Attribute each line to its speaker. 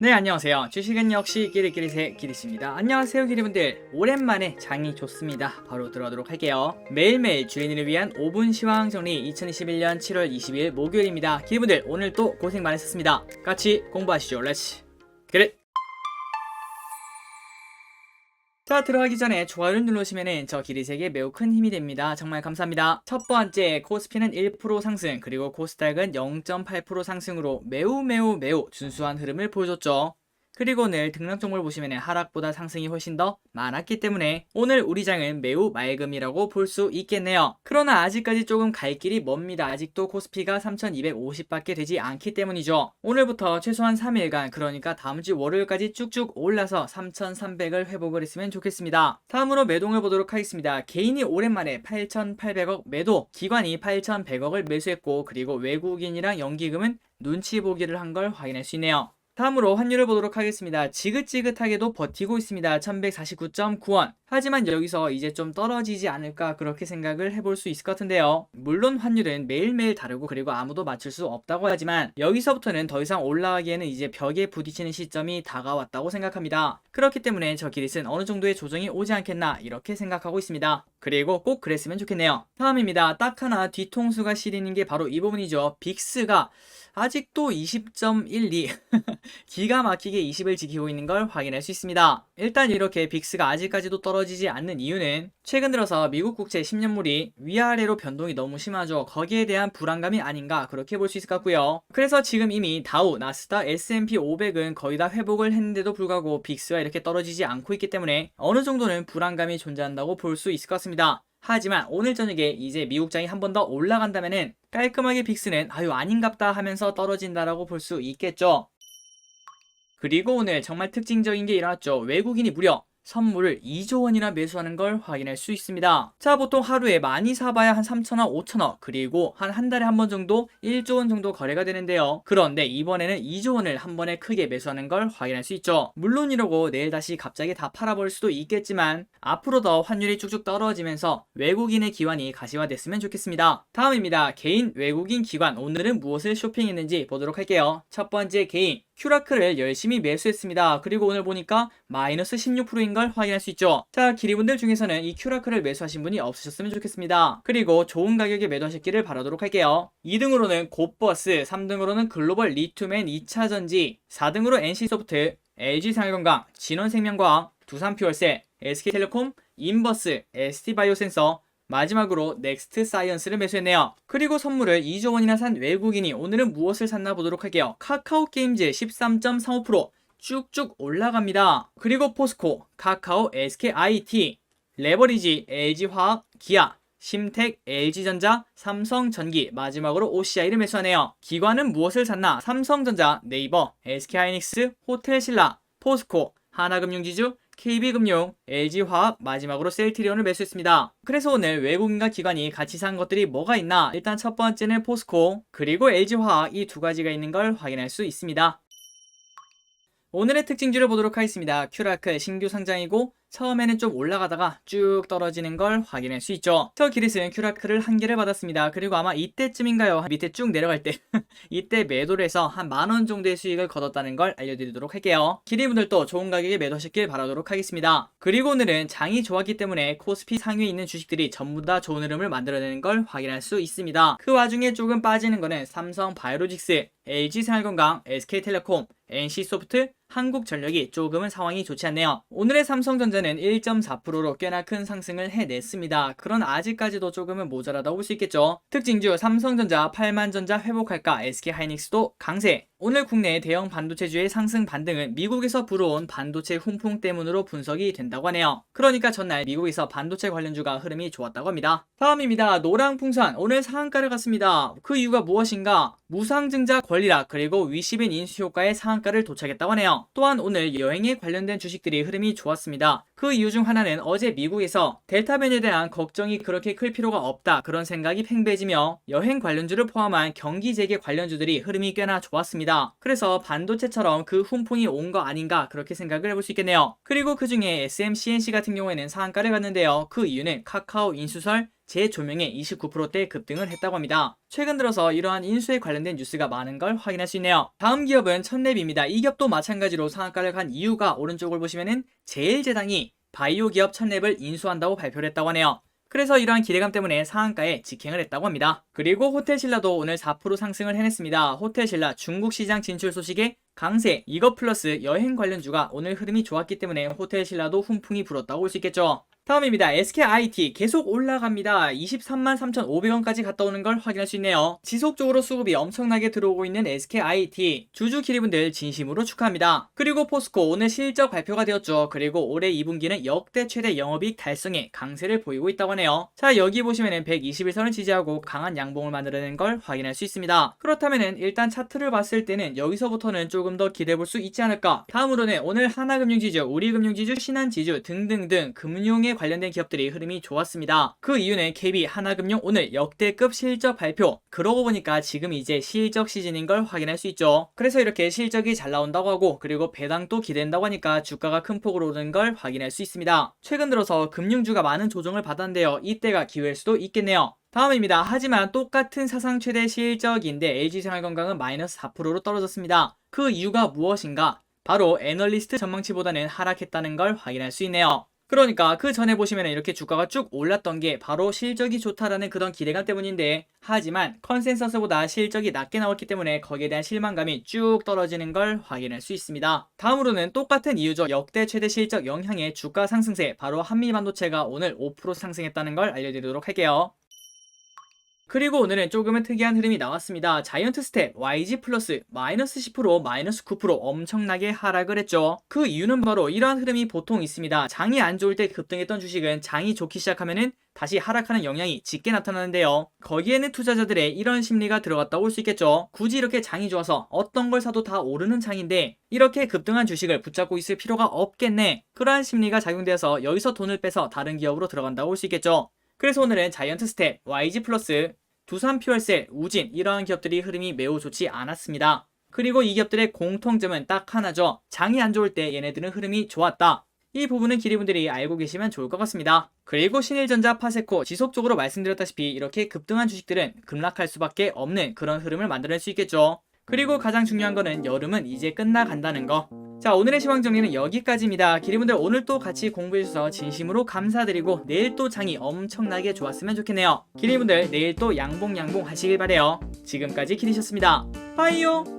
Speaker 1: 네, 안녕하세요. 주식은 역시 끼리끼리새 끼리씨입니다. 안녕하세요, 끼리분들. 오랜만에 장이 좋습니다. 바로 들어가도록 할게요. 매일매일 주인을 위한 5분 시황 정리 2021년 7월 20일 목요일입니다. 끼리분들 오늘 또 고생 많으셨습니다. 같이 공부하시죠. 렛츠 그래. 자, 들어가기 전에 좋아요를 누르시면은 저 기리색에 매우 큰 힘이 됩니다. 정말 감사합니다. 첫 번째, 코스피는 1% 상승, 그리고 코스닥은 0.8% 상승으로 매우 준수한 흐름을 보여줬죠. 그리고 오늘 등락 종목을 보시면 하락보다 상승이 훨씬 더 많았기 때문에 오늘 우리 장은 매우 맑음이라고 볼 수 있겠네요. 그러나 아직까지 조금 갈 길이 멉니다. 아직도 코스피가 3250밖에 되지 않기 때문이죠. 오늘부터 최소한 3일간, 그러니까 다음주 월요일까지 쭉쭉 올라서 3300을 회복을 했으면 좋겠습니다. 다음으로 매동을 보도록 하겠습니다. 개인이 오랜만에 8800억 매도, 기관이 8100억을 매수했고, 그리고 외국인이랑 연기금은 눈치 보기를 한 걸 확인할 수 있네요. 다음으로 환율을 보도록 하겠습니다. 지긋지긋하게도 버티고 있습니다. 1149.9원. 하지만 여기서 이제 좀 떨어지지 않을까 그렇게 생각을 해볼 수 있을 것 같은데요. 물론 환율은 매일매일 다르고 그리고 아무도 맞출 수 없다고 하지만 여기서부터는 더 이상 올라가기에는 이제 벽에 부딪히는 시점이 다가왔다고 생각합니다. 그렇기 때문에 저 기릿은 어느 정도의 조정이 오지 않겠나 이렇게 생각하고 있습니다. 그리고 꼭 그랬으면 좋겠네요. 다음입니다. 딱 하나 뒤통수가 시리는 게 바로 이 부분이죠. 빅스가 아직도 20.12 기가 막히게 20을 지키고 있는 걸 확인할 수 있습니다. 일단 이렇게 빅스가 아직까지도 떨어지지 않는 이유는 최근 들어서 미국 국채 10년물이 위아래로 변동이 너무 심하죠. 거기에 대한 불안감이 아닌가 그렇게 볼 수 있을 것 같고요. 그래서 지금 이미 다우, 나스닥, S&P 500은 거의 다 회복을 했는데도 불구하고 빅스가 이렇게 떨어지지 않고 있기 때문에 어느 정도는 불안감이 존재한다고 볼 수 있을 것 같습니다. 하지만 오늘 저녁에 이제 미국장이 한 번 더 올라간다면은 깔끔하게 빅스는 아닌갑다 하면서 떨어진다라고 볼 수 있겠죠. 그리고 오늘 정말 특징적인 게 일어났죠. 외국인이 무려 선물을 2조 원이나 매수하는 걸 확인할 수 있습니다. 자, 보통 하루에 많이 사봐야 한 3천억, 5천억, 그리고 한 달에 한 번 정도 1조 원 정도 거래가 되는데요. 그런데 이번에는 2조 원을 한 번에 크게 매수하는 걸 확인할 수 있죠. 물론 이러고 내일 다시 갑자기 다 팔아버릴 수도 있겠지만 앞으로 더 환율이 쭉쭉 떨어지면서 외국인의 기관이 가시화됐으면 좋겠습니다. 다음입니다. 개인 외국인 기관, 오늘은 무엇을 쇼핑했는지 보도록 할게요. 첫 번째 개인 큐라크를 열심히 매수했습니다. 그리고 오늘 보니까 마이너스 16%인 걸 확인할 수 있죠. 자, 기리분들 중에서는 이 큐라크를 매수하신 분이 없으셨으면 좋겠습니다. 그리고 좋은 가격에 매도하셨기를 바라도록 할게요. 2등으로는 곧버스, 3등으로는 글로벌 리투맨 2차전지, 4등으로 NC소프트, LG생활건강, 진원생명과학, 두산퓨얼셀, SK텔레콤, 인버스, ST바이오센서, 마지막으로 넥스트 사이언스를 매수했네요. 그리고 선물을 2조 원이나 산 외국인이 오늘은 무엇을 샀나 보도록 할게요. 카카오게임즈 13.35% 쭉쭉 올라갑니다. 그리고 포스코, 카카오, SKIT, 레버리지, LG화학, 기아, 심텍, LG전자, 삼성전기, 마지막으로 OCI를 매수하네요. 기관은 무엇을 샀나? 삼성전자, 네이버, SK하이닉스, 호텔신라, 포스코, 하나금융지주, KB금융, LG화학, 마지막으로 셀트리온을 매수했습니다. 그래서 오늘 외국인과 기관이 같이 산 것들이 뭐가 있나? 일단 첫 번째는 포스코, 그리고 LG화학, 이 두 가지가 있는 걸 확인할 수 있습니다. 오늘의 특징주를 보도록 하겠습니다. 큐라크 신규 상장이고 처음에는 좀 올라가다가 쭉 떨어지는 걸 확인할 수 있죠. 저 기릿은 큐라크를 한 개를 받았습니다. 그리고 아마 이때쯤인가요? 밑에 쭉 내려갈 때 이때 매도를 해서 한 만원 정도의 수익을 거뒀다는 걸 알려드리도록 할게요. 기리분들도 좋은 가격에 매도하셨길 바라도록 하겠습니다. 그리고 오늘은 장이 좋았기 때문에 코스피 상위에 있는 주식들이 전부 다 좋은 흐름을 만들어내는 걸 확인할 수 있습니다. 그 와중에 조금 빠지는 거는 삼성바이오로직스, LG생활건강, SK텔레콤, NC소프트, 한국전력이 조금은 상황이 좋지 않네요. 오늘의 삼성전자는 1.4%로 꽤나 큰 상승을 해냈습니다. 그런 아직까지도 조금은 모자라다고 볼 수 있겠죠. 특징주 삼성전자 8만전자 회복할까, SK하이닉스도 강세. 오늘 국내 대형 반도체주의 상승 반등은 미국에서 불어온 반도체 훈풍 때문으로 분석이 된다고 하네요. 그러니까 전날 미국에서 반도체 관련주가 흐름이 좋았다고 합니다. 다음입니다. 노랑풍선 오늘 상한가를 갔습니다. 그 이유가 무엇인가? 무상증자 권리락 그리고 위시빈 인수 효과의 상한가를 도착했다고 하네요. 또한 오늘 여행에 관련된 주식들이 흐름이 좋았습니다. 그 이유 중 하나는 어제 미국에서 델타 변이에 대한 걱정이 그렇게 클 필요가 없다 그런 생각이 팽배해지며 여행 관련주를 포함한 경기 재개 관련주들이 흐름이 꽤나 좋았습니다. 그래서 반도체처럼 그 훈풍이 온 거 아닌가 그렇게 생각을 해볼 수 있겠네요. 그리고 그 중에 SMCNC 같은 경우에는 상한가를 갔는데요. 그 이유는 카카오 인수설, 재조명에 29%대 급등을 했다고 합니다. 최근 들어서 이러한 인수에 관련된 뉴스가 많은 걸 확인할 수 있네요. 다음 기업은 천랩입니다. 이 기업도 마찬가지로 상한가를 간 이유가 오른쪽을 보시면은 제일제당이 바이오 기업 천랩을 인수한다고 발표를 했다고 하네요. 그래서 이러한 기대감 때문에 상한가에 직행을 했다고 합니다. 그리고 호텔신라도 오늘 4% 상승을 해냈습니다. 호텔신라 중국 시장 진출 소식에 강세, 이것 플러스 여행 관련주가 오늘 흐름이 좋았기 때문에 호텔신라도 훈풍이 불었다고 볼 수 있겠죠. 다음입니다. SKIT 계속 올라갑니다. 23만 3,500원까지 갔다 오는 걸 확인할 수 있네요. 지속적으로 수급이 엄청나게 들어오고 있는 SKIT 주주 기리분들 진심으로 축하합니다. 그리고 포스코 오늘 실적 발표가 되었죠. 그리고 올해 2분기는 역대 최대 영업이익 달성에 강세를 보이고 있다고 하네요. 자, 여기 보시면은 121선을 지지하고 강한 양봉을 만들어낸 걸 확인할 수 있습니다. 그렇다면은 일단 차트를 봤을 때는 여기서부터는 조금 더 기대해 볼 수 있지 않을까. 다음으로는 오늘 하나금융지주, 우리금융지주, 신한지주 등등등 금융에 관련된 기업들이 흐름이 좋았습니다. 그 이유는 KB 하나금융 오늘 역대급 실적 발표. 그러고 보니까 지금 이제 실적 시즌인 걸 확인할 수 있죠. 그래서 이렇게 실적이 잘 나온다고 하고 그리고 배당도 기대된다고 하니까 주가가 큰 폭으로 오르는 걸 확인할 수 있습니다. 최근 들어서 금융주가 많은 조정을 받았는데요. 이때가 기회일 수도 있겠네요. 다음입니다. 하지만 똑같은 사상 최대 실적인데 LG생활건강은 마이너스 4%로 떨어졌습니다. 그 이유가 무엇인가? 바로 애널리스트 전망치보다는 하락했다는 걸 확인할 수 있네요. 그러니까 그 전에 보시면 이렇게 주가가 쭉 올랐던 게 바로 실적이 좋다라는 그런 기대감 때문인데, 하지만 컨센서스보다 실적이 낮게 나왔기 때문에 거기에 대한 실망감이 쭉 떨어지는 걸 확인할 수 있습니다. 다음으로는 똑같은 이유죠. 역대 최대 실적 영향의 주가 상승세, 바로 한미반도체가 오늘 5% 상승했다는 걸 알려드리도록 할게요. 그리고 오늘은 조금은 특이한 흐름이 나왔습니다. 자이언트 스텝, YG 플러스 마이너스 10%, 마이너스 9% 엄청나게 하락을 했죠. 그 이유는 바로 이러한 흐름이 보통 있습니다. 장이 안 좋을 때 급등했던 주식은 장이 좋기 시작하면은 다시 하락하는 영향이 짙게 나타나는데요. 거기에는 투자자들의 이런 심리가 들어갔다고 볼 수 있겠죠. 굳이 이렇게 장이 좋아서 어떤 걸 사도 다 오르는 장인데 이렇게 급등한 주식을 붙잡고 있을 필요가 없겠네. 그러한 심리가 작용되어서 여기서 돈을 빼서 다른 기업으로 들어간다고 볼 수 있겠죠. 그래서 오늘은 자이언트 스텝, YG 플러스, 두산 퓨얼셀, 우진 이러한 기업들이 흐름이 매우 좋지 않았습니다. 그리고 이 기업들의 공통점은 딱 하나죠. 장이 안 좋을 때 얘네들은 흐름이 좋았다. 이 부분은 기리분들이 알고 계시면 좋을 것 같습니다. 그리고 신일전자, 파세코 지속적으로 말씀드렸다시피 이렇게 급등한 주식들은 급락할 수밖에 없는 그런 흐름을 만들어낼 수 있겠죠. 그리고 가장 중요한 거는 여름은 이제 끝나간다는 거. 자, 오늘의 시황 정리는 여기까지입니다. 기리분들 오늘 또 같이 공부해주셔서 진심으로 감사드리고 내일 또 장이 엄청나게 좋았으면 좋겠네요. 기리분들 내일 또 양봉 하시길 바래요. 지금까지 기리셨습니다. 빠이요.